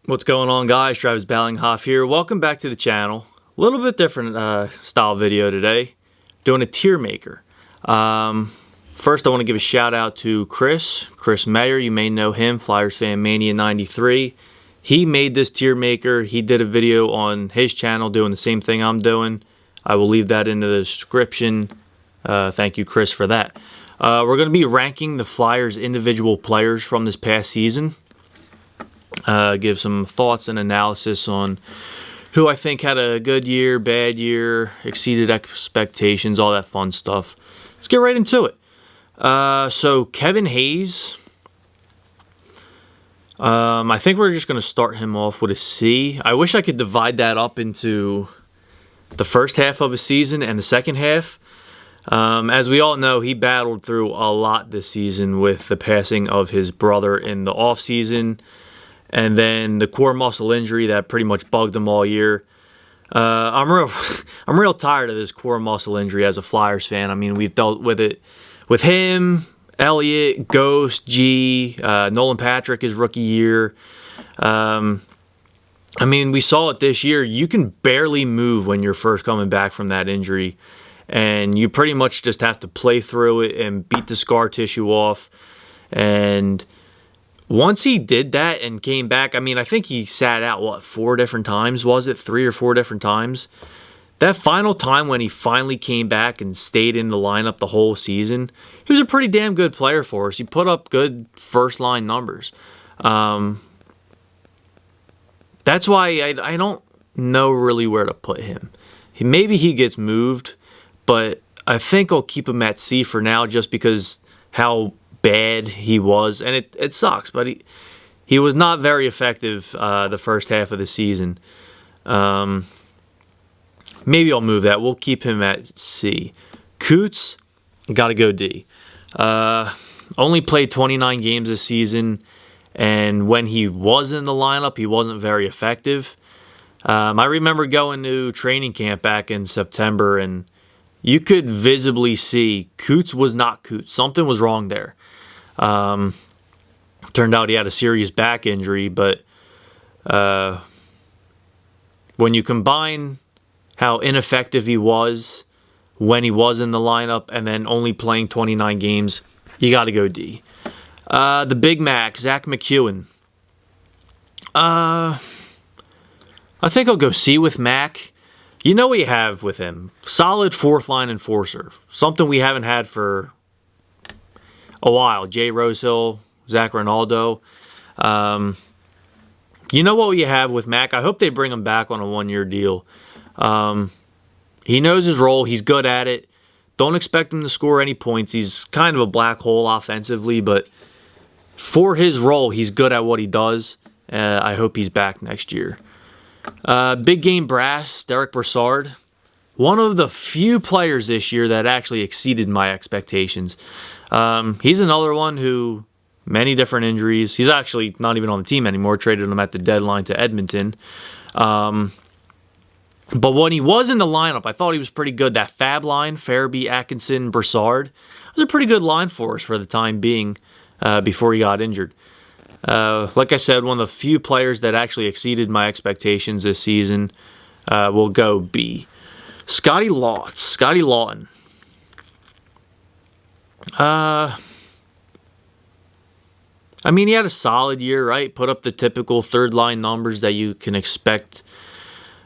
What's going on, guys? Travis Ballinghoff here. Welcome back to the channel. A little bit different style video today. Doing a tier maker. First, I want to give a shout out to Chris Mayer. You may know him, Flyers Fan Mania 93. He made this tier maker. He did a video on his channel doing the same thing I'm doing. I will leave that in the description. Thank you, Chris, for that. We're going to be ranking the Flyers' individual players from this past season. Give some thoughts and analysis on who I think had a good year, bad year, exceeded expectations, all that fun stuff. Let's get right into it. So Kevin Hayes, I think we're just going to start him off with a C. I wish I could divide that up into the first half of a season and the second half. As we all know, he battled through a lot this season with the passing of his brother in the offseason. And then the core muscle injury that pretty much bugged him all year. I'm real tired of this core muscle injury as a Flyers fan. I mean, we've dealt with it with him, Elliott, Ghost, G, Nolan Patrick his rookie year. I mean, we saw it this year. You can barely move when you're first coming back from that injury. And you pretty much just have to play through it and beat the scar tissue off. And once he did that and came back, I mean, I think he sat out, 4 different times, was it? 3 or 4 different times. That final time when he finally came back and stayed in the lineup the whole season, he was a pretty damn good player for us. He put up good first-line numbers. That's why I don't know really where to put him. Maybe he gets moved, but I think I'll keep him at C for now just because how bad he was, and it sucks, but he was not very effective the first half of the season. Maybe I'll move that. We'll keep him at C. Coots, gotta go D. Only played 29 games this season, and when he was in the lineup, he wasn't very effective. I remember going to training camp back in September, and you could visibly see Coots was not Coots. Something was wrong there. Turned out he had a serious back injury, but when you combine how ineffective he was when he was in the lineup and then only playing 29 games, you got to go D. The Big Mac, Zach McEwen. I think I'll go C with Mac. You know what you have with him. Solid fourth-line enforcer. Something we haven't had for a while. Jay Rosehill, Zach Ronaldo. You know what you have with Mac. I hope they bring him back on a 1-year deal. He knows his role. He's good at it. Don't expect him to score any points. He's kind of a black hole offensively, but for his role, he's good at what he does. I hope he's back next year. Big game brass, Derek Brassard. One of the few players this year that actually exceeded my expectations. He's another one who, many different injuries. He's actually not even on the team anymore. Traded him at the deadline to Edmonton. But when he was in the lineup, I thought he was pretty good. That fab line, Farabee, Atkinson, Brassard, was a pretty good line for us for the time being before he got injured. Like I said, one of the few players that actually exceeded my expectations this season will go B. Scotty Lawton. I mean, he had a solid year, right? Put up the typical third-line numbers that you can expect.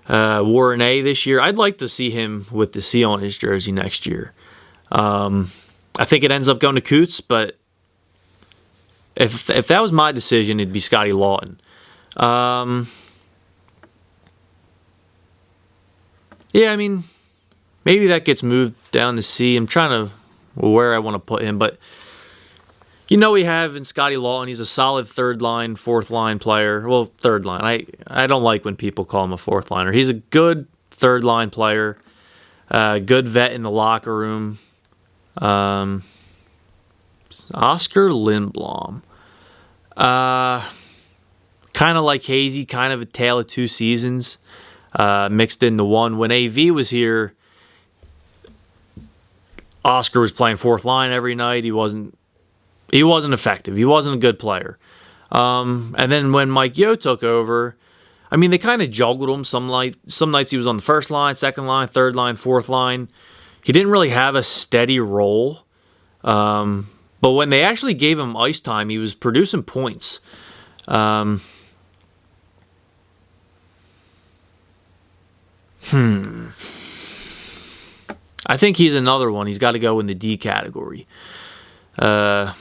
Wore an A this year. I'd like to see him with the C on his jersey next year. I think it ends up going to Coots, but if that was my decision, it'd be Scotty Lawton. Yeah, I mean, maybe that gets moved down to C. I'm trying to where I want to put him, but you know we have in Scotty Lawton, he's a solid third-line, fourth-line player. Well, third line. I don't like when people call him a fourth-liner. He's a good third-line player, good vet in the locker room. Oscar Lindblom. Kind of like Hazy, kind of a tale of two seasons mixed into one. When AV was here, Oscar was playing fourth line every night. He wasn't effective. He wasn't a good player. And then when Mike Yeo took over, I mean, they kind of juggled him. Some nights he was on the first line, second line, third line, fourth line. He didn't really have a steady role. But when they actually gave him ice time, he was producing points. I think he's another one. He's got to go in the D category. Yeah,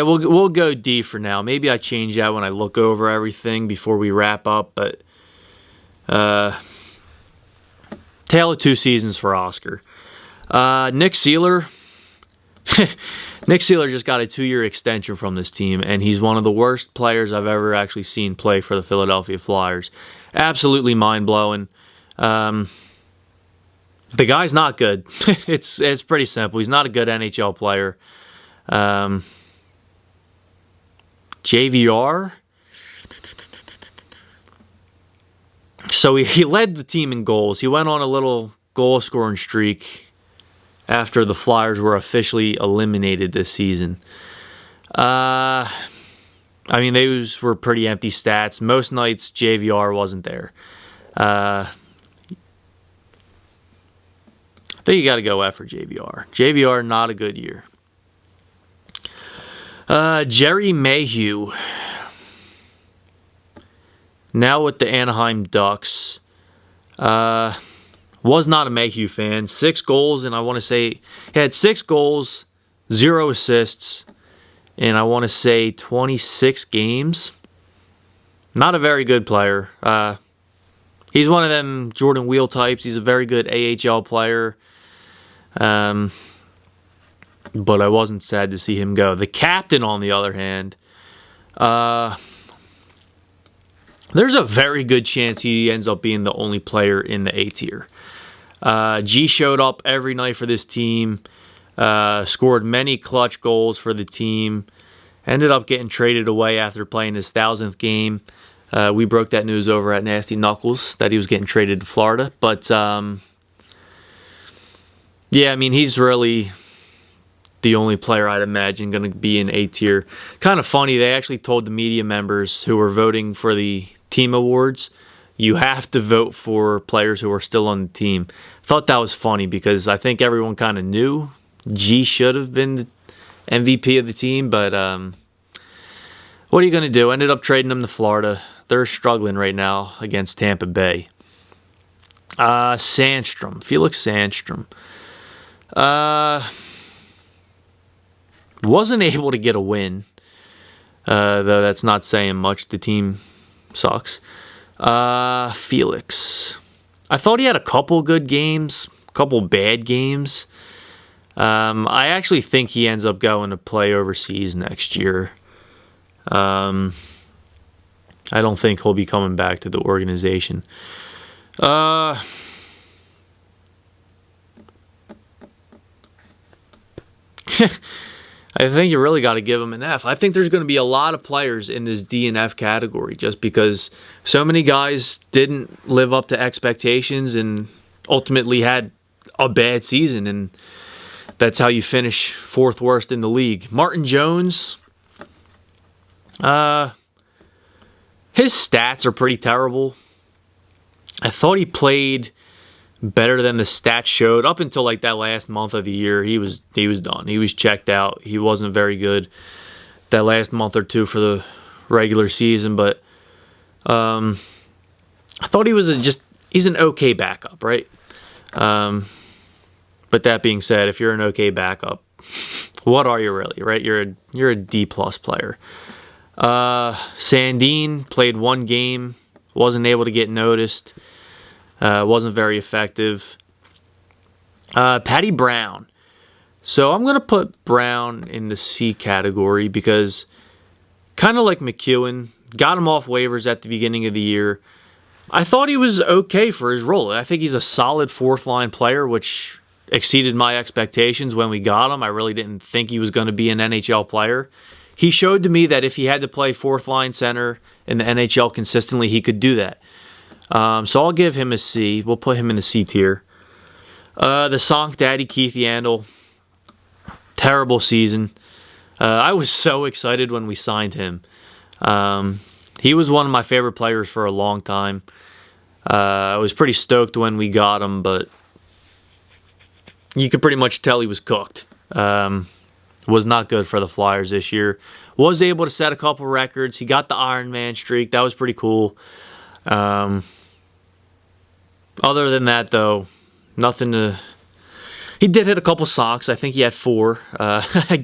we'll go D for now. Maybe I change that when I look over everything before we wrap up. But tale of two seasons for Oscar. Nick Seeler. Nick Seeler just got a 2-year extension from this team, and he's one of the worst players I've ever actually seen play for the Philadelphia Flyers. Absolutely mind-blowing. The guy's not good. It's pretty simple. He's not a good NHL player. JVR. So he led the team in goals. He went on a little goal-scoring streak after the Flyers were officially eliminated this season. I mean, those were pretty empty stats. Most nights, JVR wasn't there. I think you got to go F for JVR. JVR, not a good year. Jerry Mayhew. Now with the Anaheim Ducks. Was not a Mayhew fan. 6 goals, and I want to say he had 6 goals, 0 assists, and I want to say 26 games. Not a very good player. He's one of them Jordan Wheel types. He's a very good AHL player. But I wasn't sad to see him go. The captain, on the other hand, there's a very good chance he ends up being the only player in the A tier. G showed up every night for this team, scored many clutch goals for the team, ended up getting traded away after playing his 1,000th game. We broke that news over at Nasty Knuckles that he was getting traded to Florida. But, yeah, I mean, he's really the only player I'd imagine going to be in A tier. Kind of funny, they actually told the media members who were voting for the team awards, you have to vote for players who are still on the team. Thought that was funny because I think everyone kind of knew G should have been the MVP of the team, but what are you going to do? Ended up trading him to Florida. They're struggling right now against Tampa Bay. Sandstrom. Felix Sandstrom. Wasn't able to get a win, though that's not saying much. The team sucks. Felix. I thought he had a couple good games, a couple bad games. I actually think he ends up going to play overseas next year. I don't think he'll be coming back to the organization. I think you really got to give him an F. I think there's going to be a lot of players in this D and F category just because so many guys didn't live up to expectations and ultimately had a bad season, and that's how you finish 4th worst in the league. Martin Jones, his stats are pretty terrible. I thought he played better than the stats showed up until like that last month of the year. He was done. He was checked out. He wasn't very good that last month or two for the regular season, but I thought he was he's an okay backup, right? But that being said, if you're an okay backup, what are you really, right? You're a D+ player. Sandin played 1 game, wasn't able to get noticed. Wasn't very effective. Patty Brown. So I'm going to put Brown in the C category because kind of like McEwen, got him off waivers at the beginning of the year. I thought he was okay for his role. I think he's a solid 4th-line player, which exceeded my expectations when we got him. I really didn't think he was going to be an NHL player. He showed to me that if he had to play 4th-line center in the NHL consistently, he could do that. So I'll give him a C. We'll put him in the C tier. The Sonk Daddy Keith Yandle. Terrible season. I was so excited when we signed him. He was one of my favorite players for a long time. I was pretty stoked when we got him, but you could pretty much tell he was cooked. Was not good for the Flyers this year. Was able to set a couple records. He got the Iron Man streak. That was pretty cool. Other than that, though, nothing to... He did hit a couple socks. I think he had 4. I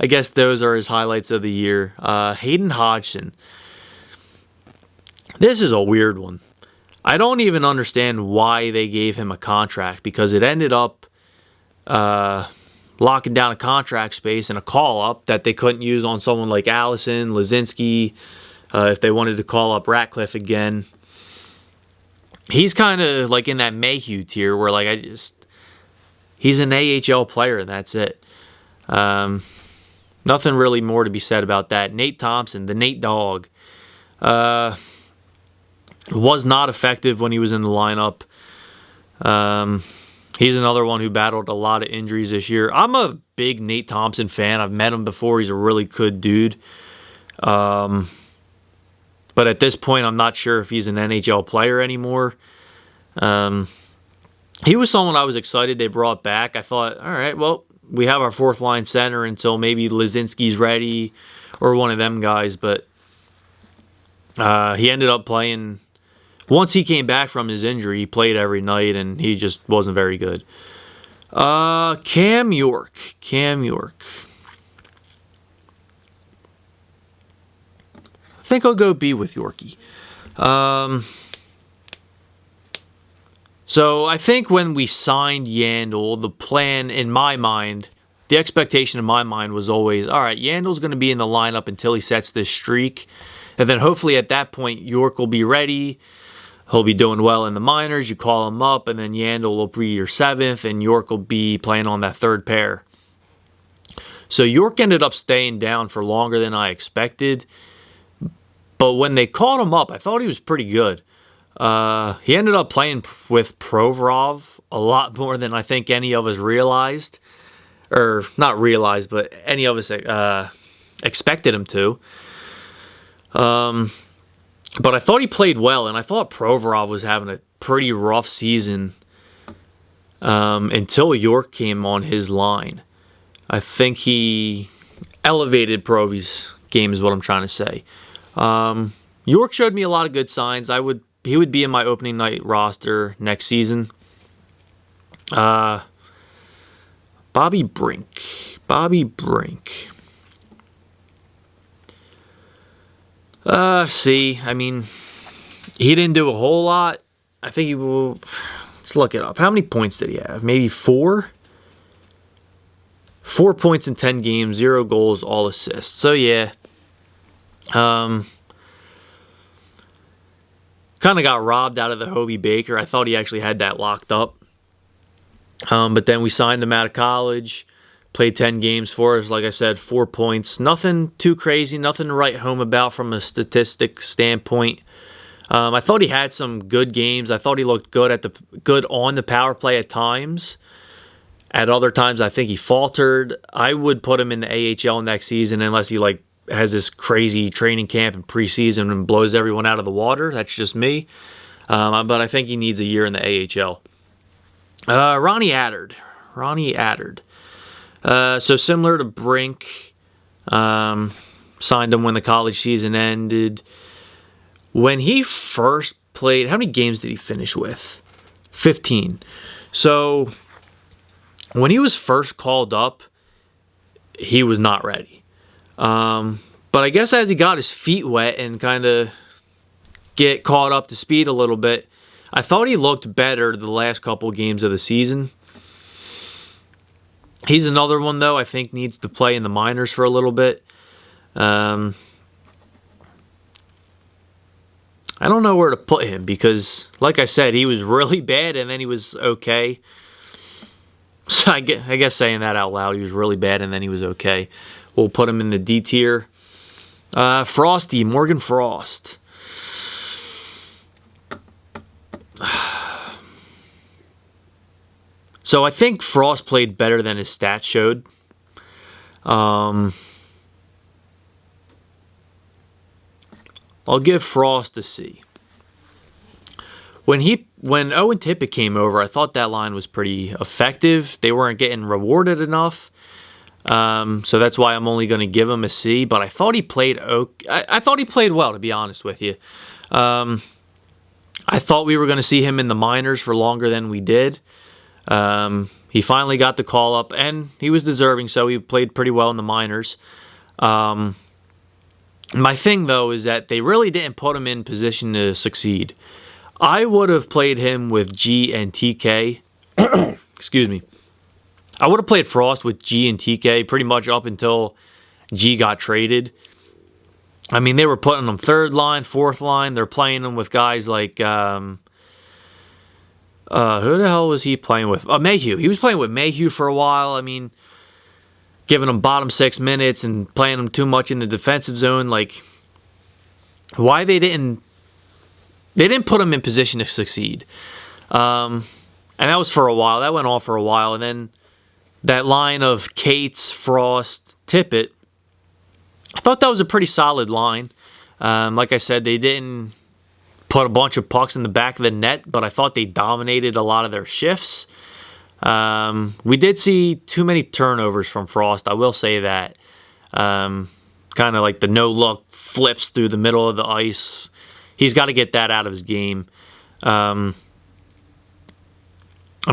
guess those are his highlights of the year. Hayden Hodgson. This is a weird one. I don't even understand why they gave him a contract, because it ended up locking down a contract space and a call-up that they couldn't use on someone like Allison, Lazinski, if they wanted to call up Ratcliffe again. He's kind of like in that Mayhew tier where like he's an AHL player and that's it. Nothing really more to be said about that. Nate Thompson, the Nate Dog, was not effective when he was in the lineup. He's another one who battled a lot of injuries this year. I'm a big Nate Thompson fan. I've met him before. He's a really good dude. But at this point, I'm not sure if he's an NHL player anymore. He was someone I was excited they brought back. I thought, all right, well, we have our 4th line center until maybe Lazinski's ready or one of them guys. But he ended up playing. Once he came back from his injury, he played every night, and he just wasn't very good. Cam York. I think I'll go B with Yorkie. So I think when we signed Yandle, the plan in my mind, the expectation in my mind was always, all right, Yandle's going to be in the lineup until he sets this streak. And then hopefully at that point, York will be ready. He'll be doing well in the minors. You call him up, and then Yandle will be your 7th, and York will be playing on that 3rd pair. So York ended up staying down for longer than I expected. But when they called him up, I thought he was pretty good. He ended up playing with Provorov a lot more than I think any of us realized. Or not realized, but any of us expected him to. But I thought he played well, and I thought Provorov was having a pretty rough season until York came on his line. I think he elevated Provy's game is what I'm trying to say. York showed me a lot of good signs. He would be in my opening night roster next season. Bobby Brink. C. I mean, he didn't do a whole lot. I think he will. Let's look it up. How many points did he have? Maybe 4? 4 points in 10 games, 0 goals, all assists. So yeah. Kind of got robbed out of the Hobie Baker. I thought he actually had that locked up. But then we signed him out of college. Played 10 games for us. Like I said, 4 points. Nothing too crazy. Nothing to write home about from a statistic standpoint. I thought he had some good games. I thought he looked good on the power play at times. At other times, I think he faltered. I would put him in the AHL next season unless he has this crazy training camp and preseason and blows everyone out of the water. That's just me. But I think he needs a year in the AHL. Ronnie Attard. So similar to Brink, signed him when the college season ended. When he first played, how many games did he finish with? 15. So when he was first called up, he was not ready. But I guess as he got his feet wet and kind of get caught up to speed a little bit, I thought he looked better the last couple games of the season. He's another one, though, I think needs to play in the minors for a little bit. I don't know where to put him because, like I said, he was really bad and then he was okay. So I guess saying that out loud, he was really bad and then he was okay. We'll put him in the D tier. Frosty, Morgan Frost. So I think Frost played better than his stats showed. I'll give Frost a C. When Owen Tippett came over, I thought that line was pretty effective. They weren't getting rewarded enough. So that's why I'm only going to give him a C. But I thought he played I thought he played well, to be honest with you. I thought we were going to see him in the minors for longer than we did. He finally got the call up, and he was deserving, so he played pretty well in the minors. My thing, though, is that they really didn't put him in position to succeed. I would have played him with G and TK. Excuse me. I would have played Frost with G and TK pretty much up until G got traded. I mean, they were putting him third line, fourth line. They're playing him with guys like... who the hell was he playing with? Mayhew. He was playing with Mayhew for a while. I mean, giving him bottom 6 minutes and playing him too much in the defensive zone. Like, why they didn't put him in position to succeed. And that was for a while. That went on for a while. And then that line of Cates, Frost, Tippett, I thought that was a pretty solid line. Like I said, they didn't put a bunch of pucks in the back of the net, but I thought they dominated a lot of their shifts. We did see too many turnovers from Frost, I will say that. Kind of like the no-look flips through the middle of the ice. He's got to get that out of his game. I'm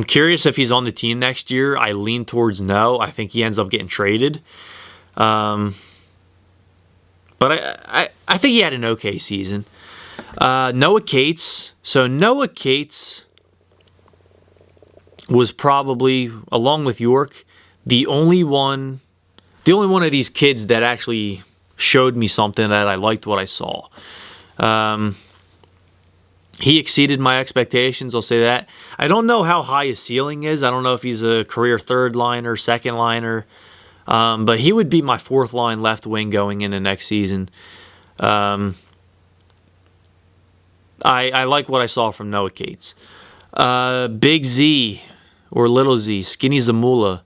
curious if he's on the team next year. I lean towards no. I think he ends up getting traded. But I think he had an okay season. Noah Cates. So Noah Cates was probably, along with York, the only one of these kids that actually showed me something that I liked what I saw. He exceeded my expectations, I'll say that. I don't know how high his ceiling is. I don't know if he's a career third liner, second liner. But he would be my fourth line left wing going into next season. I like what I saw from Noah Cates. Big Z, or Little Z, Skinny Zamula.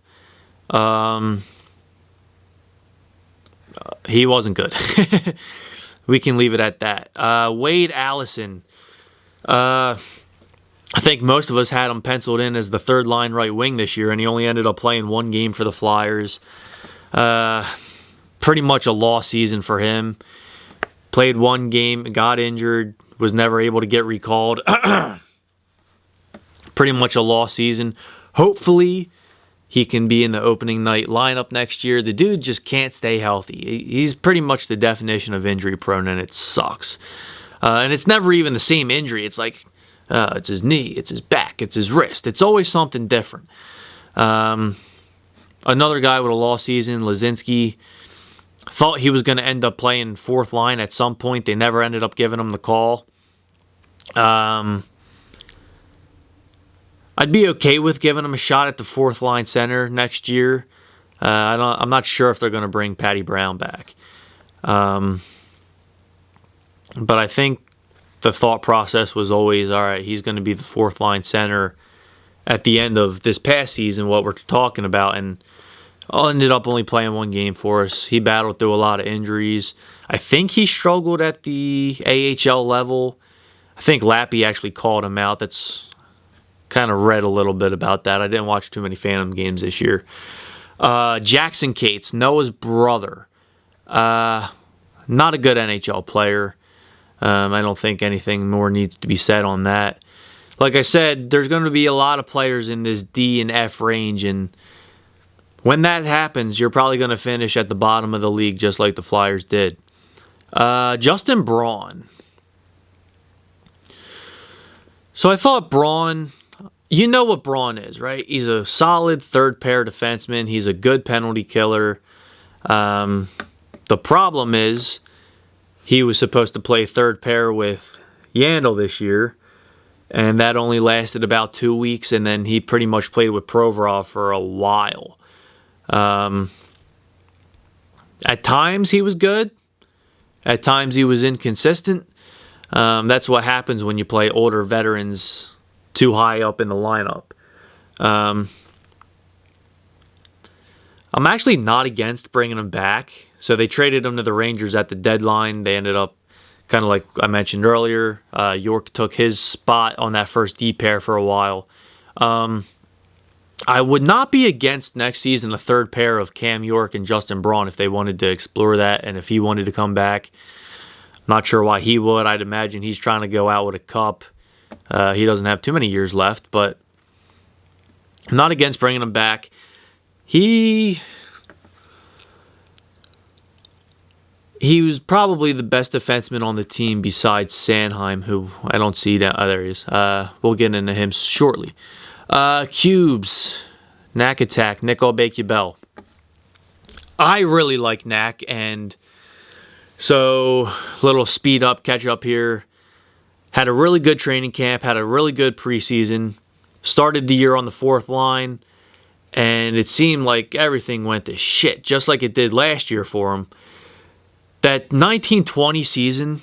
He wasn't good. We can leave it at that. Wade Allison. I think most of us had him penciled in as the third line right wing this year, and he only ended up playing one game for the Flyers. Pretty much a lost season for him. Played one game, got injured, was never able to get recalled. Pretty much a lost season. Hopefully, he can be in the opening night lineup next year. The dude just can't stay healthy. He's pretty much the definition of injury prone, and it sucks. And it's never even the same injury. It's like, it's his knee, it's his back, it's his wrist. It's always something different. Another guy with a lost season, Lazinski, thought he was going to end up playing fourth line at some point. They never ended up giving him the call. I'd be okay with giving him a shot at the fourth line center next year. I'm not sure if they're going to bring Patty Brown back. But I think the thought process was always, all right, he's going to be the fourth line center at the end of this past season, what we're talking about, and ended up only playing one game for us. He battled through a lot of injuries. I think he struggled at the AHL level. I think Lappy actually called him out. That's kind of read a little bit about that. I didn't watch too many Phantom games this year. Jackson Cates, Noah's brother. Not a good NHL player. I don't think anything more needs to be said on that. Like I said, there's going to be a lot of players in this D and F range, and when that happens, you're probably going to finish at the bottom of the league just like the Flyers did. Justin Braun. So I thought Braun, you know what Braun is, right? He's a solid third-pair defenseman. He's a good penalty killer. The problem is he was supposed to play third pair with Yandel this year, and that only lasted about 2 weeks, and then he pretty much played with Provorov for a while. At times he was good. At times he was inconsistent. That's what happens when you play older veterans too high up in the lineup. I'm actually not against bringing him back. So they traded him to the Rangers at the deadline. They ended up, kind of like I mentioned earlier, York took his spot on that first D pair for a while. I would not be against next season a third pair of Cam York and Justin Braun if they wanted to explore that and if he wanted to come back. Not sure why he would. I'd imagine he's trying to go out with a cup. He doesn't have too many years left, but I'm not against bringing him back. He was probably the best defenseman on the team besides Sanheim, who I don't see that. Oh, there he is. We'll get into him shortly. Cubes. Knack Attack. Nick Bell. I really like Knack, and so little speed up, catch up here. Had a really good training camp, had a really good preseason. Started the year on the fourth line, and it seemed like everything went to shit, just like it did last year for him. That 1920 season,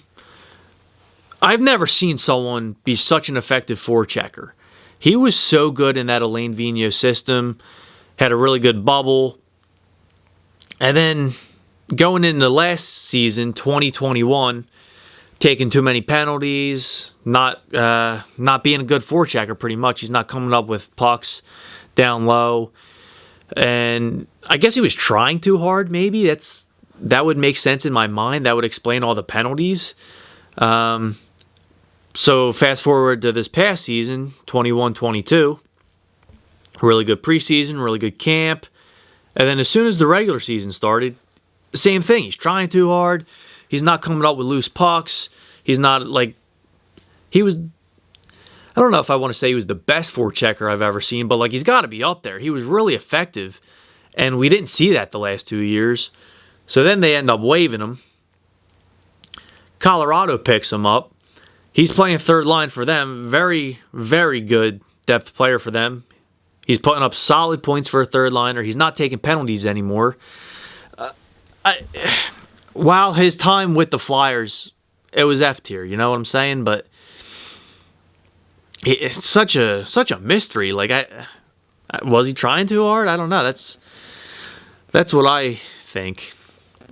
I've never seen someone be such an effective forechecker. He was so good in that Alain Vigneault system, had a really good bubble. And then going into last season, 2021, taking too many penalties, not being a good forechecker pretty much. He's not coming up with pucks down low. And I guess he was trying too hard, maybe. That would make sense in my mind. That would explain all the penalties. So fast forward to this past season, 21-22. Really good preseason, really good camp. And then as soon as the regular season started, the same thing. He's trying too hard. He's not coming up with loose pucks. He's not like... I don't know if I want to say he was the best forechecker I've ever seen, but like he's got to be up there. He was really effective, and we didn't see that the last 2 years. So then they end up waiving him. Colorado picks him up. He's playing third line for them. Very, very good depth player for them. He's putting up solid points for a third liner. He's not taking penalties anymore. While his time with the Flyers, it was F tier. You know what I'm saying? But it's such a mystery. Like, was he trying too hard? I don't know. That's what I think.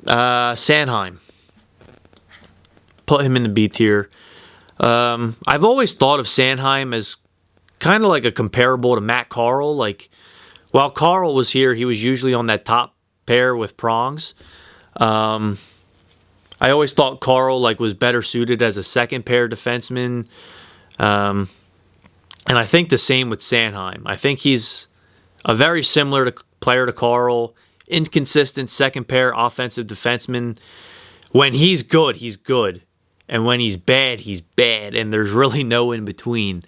Sanheim. Put him in the B tier. I've always thought of Sanheim as kind of like a comparable to Matt Carl. Like, while Carl was here, he was usually on that top pair with Prongs. I always thought Carl was better suited as a second pair defenseman. And I think the same with Sanheim. I think he's a very similar player to Carl. Inconsistent second pair offensive defenseman. When he's good, he's good. And when he's bad, he's bad. And there's really no in between.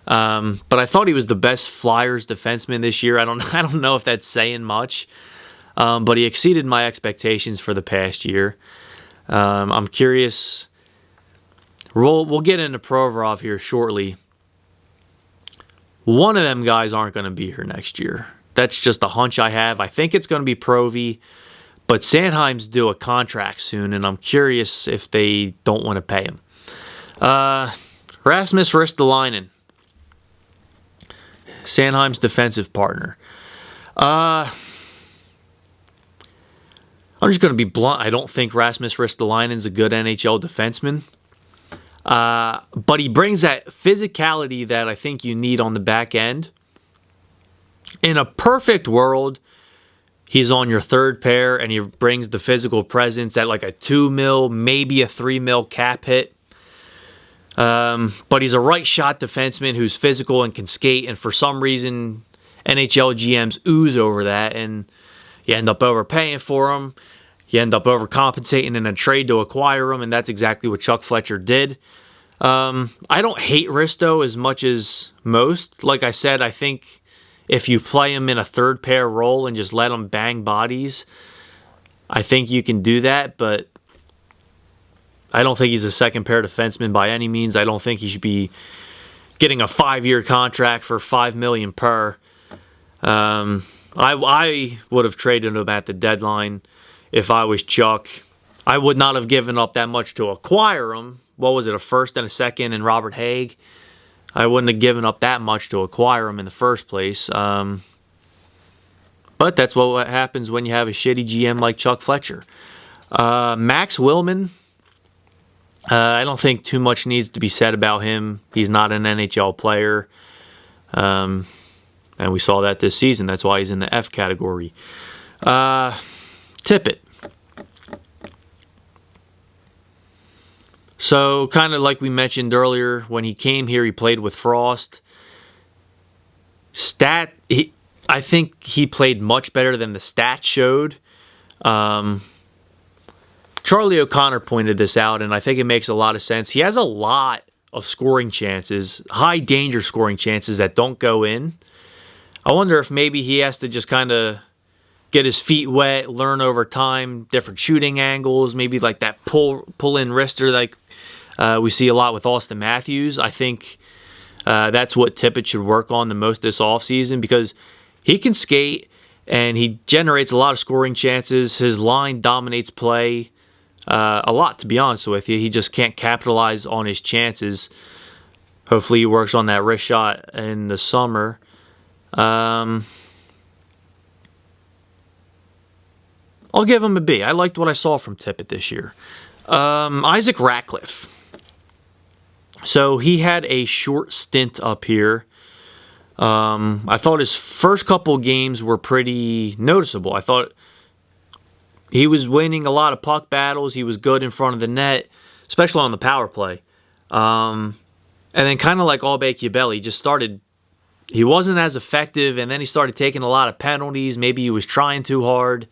But I thought he was the best Flyers defenseman this year. I don't know if that's saying much. But he exceeded my expectations for the past year. I'm curious. We'll get into Provorov here shortly. One of them guys aren't going to be here next year. That's just a hunch I have. I think it's going to be Provy. But Sanheim's due a contract soon, and I'm curious if they don't want to pay him. Rasmus Ristolainen, Sanheim's defensive partner. I'm just going to be blunt. I don't think Rasmus Ristolainen's a good NHL defenseman. But he brings that physicality that I think you need on the back end. In a perfect world, he's on your third pair, and he brings the physical presence at like a 2 mil, maybe a 3 mil cap hit. But he's a right shot defenseman who's physical and can skate, and for some reason, NHL GMs ooze over that, and you end up overpaying for him. You end up overcompensating in a trade to acquire him, and that's exactly what Chuck Fletcher did. I don't hate Risto as much as most. Like I said, I think if you play him in a third pair role and just let him bang bodies, I think you can do that, but I don't think he's a second pair defenseman by any means. I don't think he should be getting a 5-year contract for $5 million per. I would have traded him at the deadline if I was Chuck. I would not have given up that much to acquire him. What was it, a first and a second and Robert Haig? I wouldn't have given up that much to acquire him in the first place. But that's what happens when you have a shitty GM like Chuck Fletcher. Max Willman, I don't think too much needs to be said about him. He's not an NHL player. And we saw that this season. That's why he's in the F category. Tippett. So, kind of like we mentioned earlier, when he came here, he played with Frost. I think he played much better than the stats showed. Charlie O'Connor pointed this out, and I think it makes a lot of sense. He has a lot of scoring chances, high danger scoring chances that don't go in. I wonder if maybe he has to just kind of get his feet wet, learn over time, different shooting angles, maybe like that pull-in wrister like we see a lot with Austin Matthews. I think that's what Tippett should work on the most this offseason, because he can skate and he generates a lot of scoring chances. His line dominates play a lot, to be honest with you. He just can't capitalize on his chances. Hopefully he works on that wrist shot in the summer. I'll give him a B. I liked what I saw from Tippett this year. Isaac Ratcliffe. So he had a short stint up here. I thought his first couple games were pretty noticeable. I thought he was winning a lot of puck battles. He was good in front of the net, especially on the power play. And then kind of like Aubé-Kubel, he wasn't as effective, and then he started taking a lot of penalties. Maybe he was trying too hard.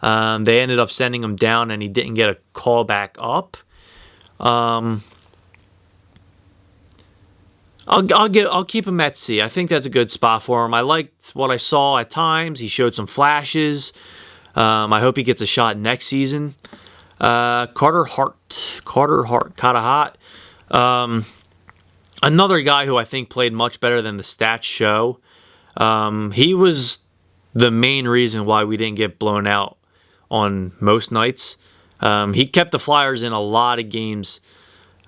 They ended up sending him down, and he didn't get a call back up. I'll keep him at C. I think that's a good spot for him. I liked what I saw at times. He showed some flashes. I hope he gets a shot next season. Carter Hart. Another guy who I think played much better than the stats show. He was the main reason why we didn't get blown out on most nights. He kept the Flyers in a lot of games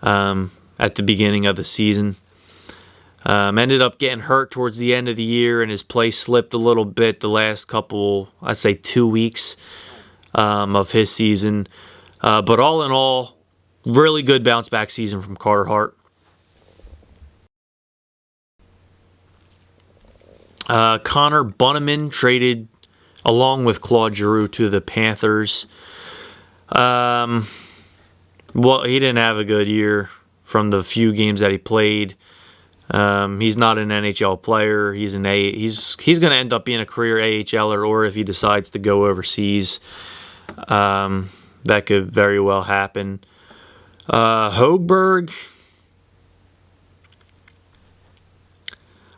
at the beginning of the season. Ended up getting hurt towards the end of the year, and his play slipped a little bit the last couple, I'd say 2 weeks of his season. But all in all, really good bounce back season from Carter Hart. Connor Bunnaman traded along with Claude Giroux to the Panthers. Well, he didn't have a good year from the few games that he played. He's not an NHL player. He's going to end up being a career AHLer, or if he decides to go overseas, that could very well happen. Högberg.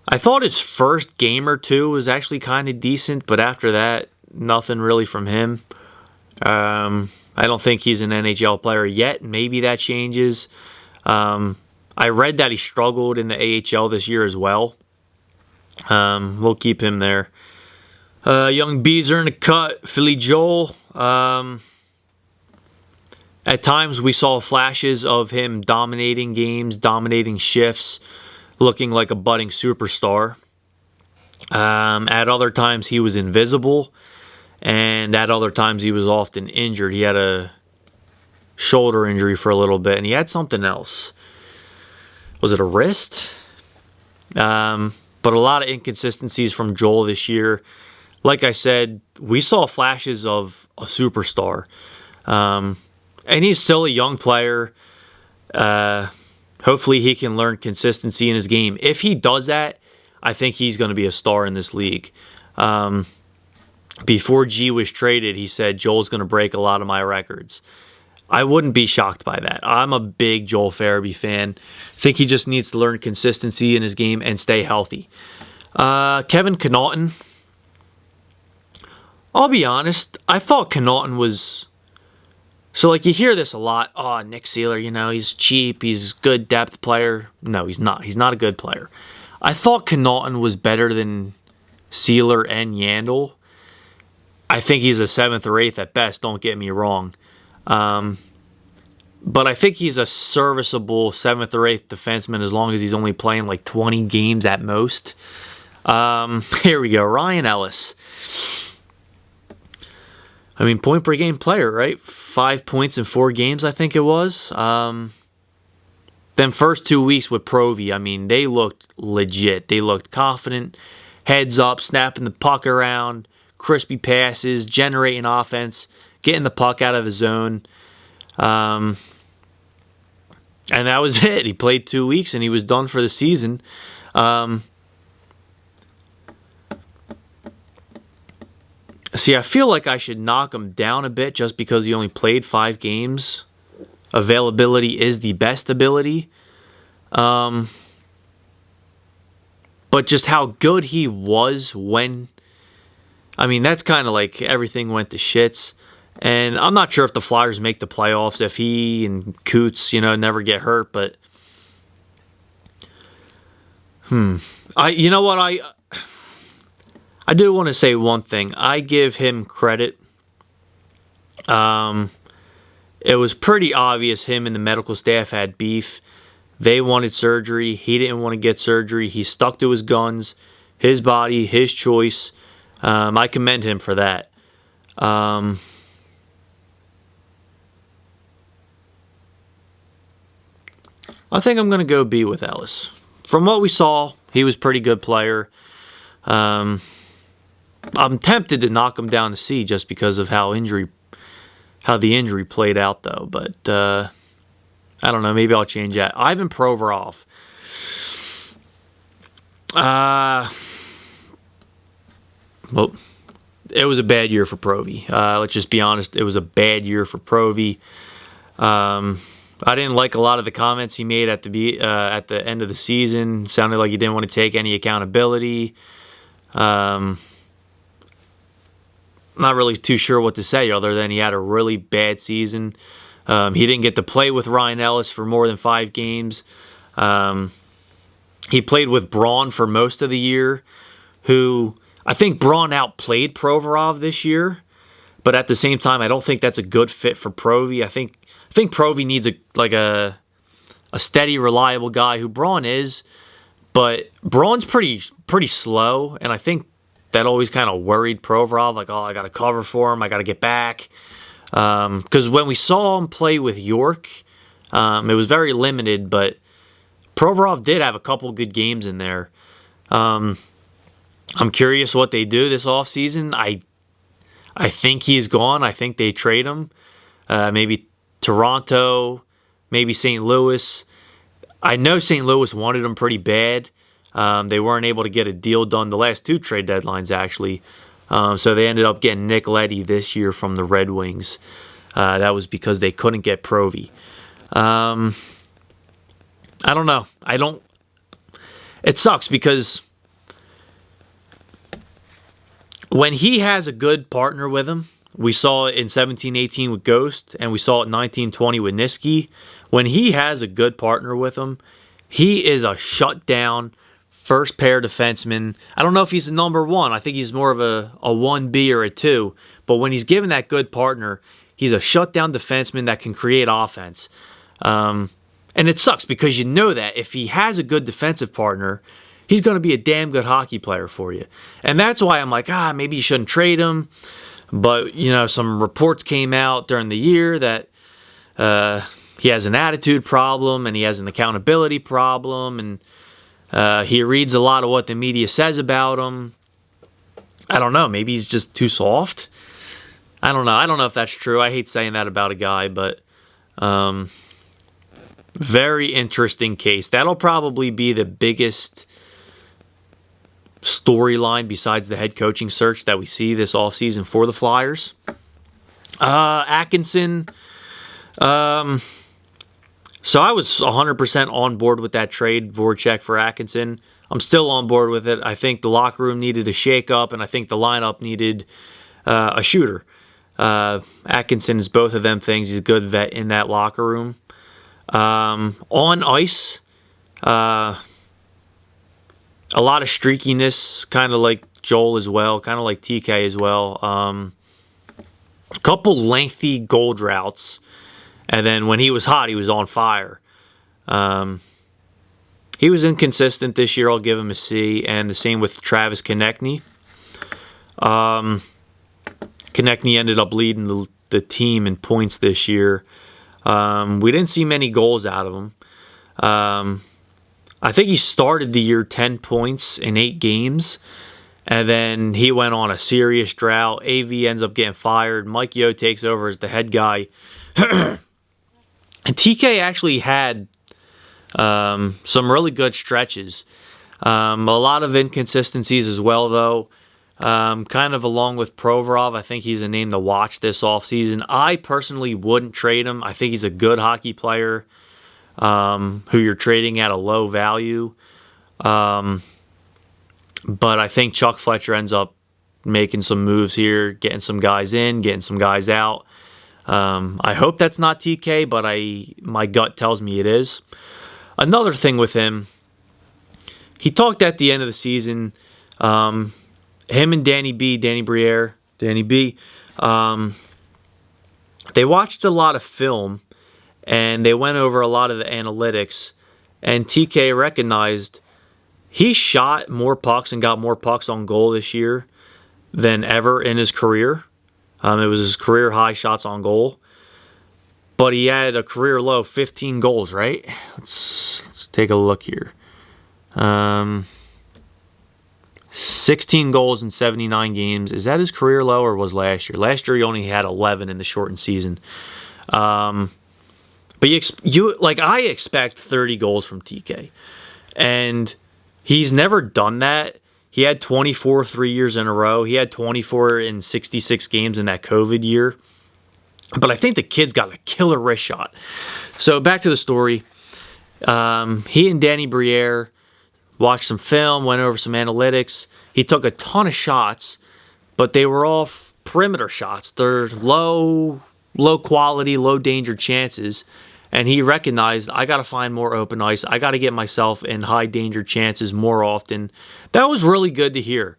I thought his first game or two was actually kind of decent, but after that, nothing really from him. I don't think he's an NHL player yet. Maybe that changes. I read that he struggled in the AHL this year as well. We'll keep him there. Young Beezer in the cut. Philly Joel. At times we saw flashes of him dominating games, dominating shifts, looking like a budding superstar. At other times he was invisible, and at other times he was often injured. He had a shoulder injury for a little bit, and he had something else. Was it a wrist? But a lot of inconsistencies from Joel this year. Like I said, we saw flashes of a superstar. And he's still a young player. Hopefully he can learn consistency in his game. If he does that, I think he's going to be a star in this league. Before G was traded, he said, Joel's going to break a lot of my records. I wouldn't be shocked by that. I'm a big Joel Farabee fan. I think he just needs to learn consistency in his game and stay healthy. Kevin Connaughton. I'll be honest, I thought Connaughton was... So, like, you hear this a lot. Oh, Nick Seeler, he's cheap. He's a good depth player. No, he's not. He's not a good player. I thought Connaughton was better than Seeler and Yandel. I think he's a 7th or 8th at best. Don't get me wrong. but I think he's a serviceable 7th or 8th defenseman as long as he's only playing like 20 games at most. Here we go. Ryan Ellis. I mean, point per game player, right? 5 points in 4 games, I think it was. Them first 2 weeks with Provy, I mean, they looked legit. They looked confident, heads up, snapping the puck around, crispy passes, generating offense, getting the puck out of the zone. And that was it. He played 2 weeks and he was done for the season. See, I feel like I should knock him down a bit just because he only played 5 games. Availability is the best ability. But just how good he was when... I mean, that's kind of like everything went to shits. And I'm not sure if the Flyers make the playoffs, if he and Coots, never get hurt. But, you know what? I do want to say one thing. I give him credit. It was pretty obvious him and the medical staff had beef. They wanted surgery. He didn't want to get surgery. He stuck to his guns, his body, his choice. I commend him for that. I think I'm going to go B with Ellis. From what we saw, he was a pretty good player. I'm tempted to knock him down to C just because of how the injury played out, though. But I don't know. Maybe I'll change that. Ivan Provorov. Well, it was a bad year for Provy. Let's just be honest. It was a bad year for Provy. I didn't like a lot of the comments he made at the end of the season. Sounded like he didn't want to take any accountability. Not really too sure what to say other than he had a really bad season. He didn't get to play with Ryan Ellis for more than 5 games. He played with Braun for most of the year, who I think Braun outplayed Provorov this year, but at the same time, I don't think that's a good fit for Provy. I think Provy needs a steady, reliable guy who Braun is, but Braun's pretty slow, and I think that always kind of worried Provorov, like, oh, I got to cover for him, I got to get back. Because when we saw him play with York, it was very limited, but Provorov did have a couple good games in there. I'm curious what they do this offseason. I think he's gone. I think they trade him. Maybe Toronto, maybe St. Louis. I know St. Louis wanted him pretty bad. They weren't able to get a deal done the last 2 trade deadlines, actually. So they ended up getting Nick Leddy this year from the Red Wings. That was because they couldn't get Provy. I don't know. It sucks because when he has a good partner with him, we saw it in 17-18 with Ghost, and we saw it in 19-20 with Niski. When he has a good partner with him, he is a shutdown first pair defenseman. I don't know if he's the number 1. I think he's more of a 1B or a 2. But when he's given that good partner, he's a shutdown defenseman that can create offense. And it sucks because you know that if he has a good defensive partner, he's going to be a damn good hockey player for you. And that's why I'm like, maybe you shouldn't trade him. But, some reports came out during the year that he has an attitude problem and he has an accountability problem, and he reads a lot of what the media says about him. I don't know. Maybe he's just too soft. I don't know. I don't know if that's true. I hate saying that about a guy, but very interesting case. That'll probably be the biggest storyline besides the head coaching search that we see this offseason for the Flyers. Atkinson. So I was 100% on board with that trade, Voracek for Atkinson. I'm still on board with it. I think the locker room needed a shake-up, and I think the lineup needed a shooter. Atkinson is both of them things. He's a good vet in that locker room. On ice, a lot of streakiness, kind of like Joel as well, kind of like TK as well. A couple lengthy goal droughts. And then when he was hot, he was on fire. He was inconsistent this year. I'll give him a C. And the same with Travis Konechny. Konechny ended up leading the team in points this year. We didn't see many goals out of him. I think he started the year 10 points in 8 games. And then he went on a serious drought. AV ends up getting fired. Mike Yeo takes over as the head guy. And TK actually had some really good stretches. A lot of inconsistencies as well, though. Kind of along with Provorov, I think he's a name to watch this offseason. I personally wouldn't trade him. I think he's a good hockey player who you're trading at a low value. But I think Chuck Fletcher ends up making some moves here, getting some guys in, getting some guys out. I hope that's not TK, but my gut tells me it is. Another thing with him, he talked at the end of the season, him and Danny B, they watched a lot of film, and they went over a lot of the analytics, and TK recognized he shot more pucks and got more pucks on goal this year than ever in his career. It was his career high shots on goal. But he had a career low 15 goals, right? Let's take a look here. 16 goals in 79 games. Is that his career low or was last year? Last year he only had 11 in the shortened season. But I expect 30 goals from TK. And he's never done that. He had 24 3 years in a row. He had 24 in 66 games in that COVID year. But I think the kid's got a killer wrist shot. So back to the story. He and Danny Briere watched some film, went over some analytics. He took a ton of shots, but they were all perimeter shots. They're low quality, low danger chances. And he recognized, I got to find more open ice. I got to get myself in high danger chances more often. That was really good to hear.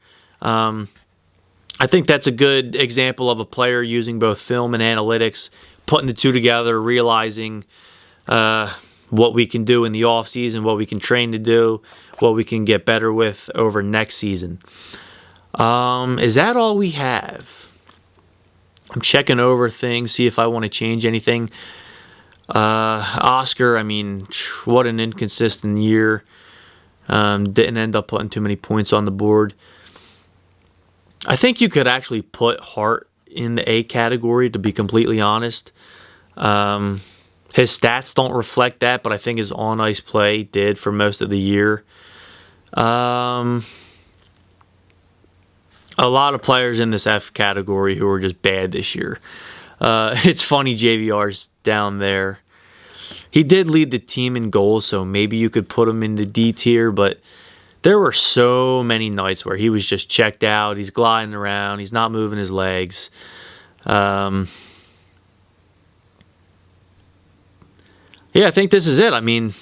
I think that's a good example of a player using both film and analytics, putting the two together, realizing what we can do in the offseason, what we can train to do, what we can get better with over next season. Is that all we have? I'm checking over things, see if I want to change anything. Oscar, I mean, what an inconsistent year. Didn't end up putting too many points on the board. I think you could actually put Hart in the A category, to be completely honest. His stats don't reflect that, but I think his on-ice play did for most of the year. A lot of players in this F category who are just bad this year. It's funny JVR's down there. He did lead the team in goals, so maybe you could put him in the D tier, but there were so many nights where he was just checked out. He's gliding around. He's not moving his legs. Yeah, I think this is it. I mean,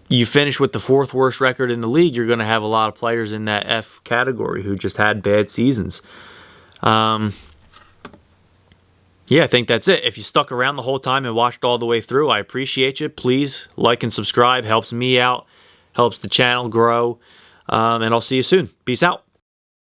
you finish with the 4th worst record in the league, you're going to have a lot of players in that F category who just had bad seasons. Yeah, I think that's it. If you stuck around the whole time and watched all the way through, I appreciate you. Please like and subscribe. Helps me out. Helps the channel grow. And I'll see you soon. Peace out.